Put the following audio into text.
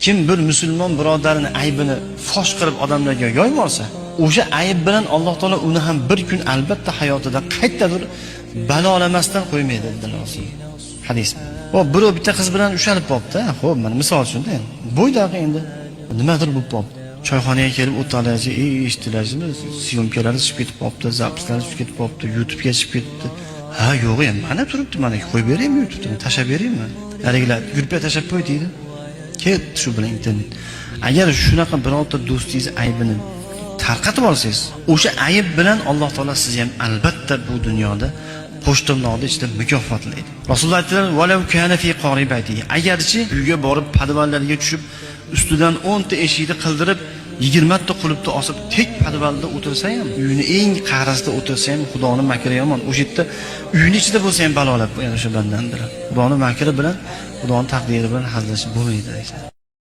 kim bir musulmon birodarini aybini fosh qilib odamlarga yoymoqsa, o'sha ayb bilan Alloh taolo uni ham bir kun albatta hayotida qaytadir balolamasdan qo'ymaydi dedilar Rasululloh. Hadis. O birov bitta qiz bilan ushalib qopti. Xo'p, mana misol uchun-da endi. Bo'ydaqa endi nimadir bo'lib qopti. Choyxonaga kelib o'tirlarchi, eshitdilarmi? Syomkalari chiqib ketib qopti, zapislari chiqib ketib qopti, YouTube'ga chiqib ketdi. Ha, yo'q endi, mana turibdi, mana qo'yib beraymi YouTube'dan, tashlab beraymi? Haligilar yurib tashlab qo'y deydi. Ketdi shu bilan internet. Agar shunaqa birorta do'stingiz aybini tarqatib olsangiz, o'sha ayb bilan Alloh taolo sizni ham albatta bu dunyoda qo'shtirnoqda ichida mukofotlaydi. Rasululloh aytdilar: "Walau kana fi qoribati." Agarchi uyga borib podvallarga tushib, ustidan 10 ta eshikni qildirib, 20 ta qulupni osib, tek podvalda o'tirsa ham, uyini eng qarasida o'tirsa ham, Xudoning makri yomon. O'sha yerda uyning ichida bo'lsa ham balolab, yana o'sha bandandir. Xudoning makri bilan, Xudoning taqdiri bilan hazillashib bo'lmaydi.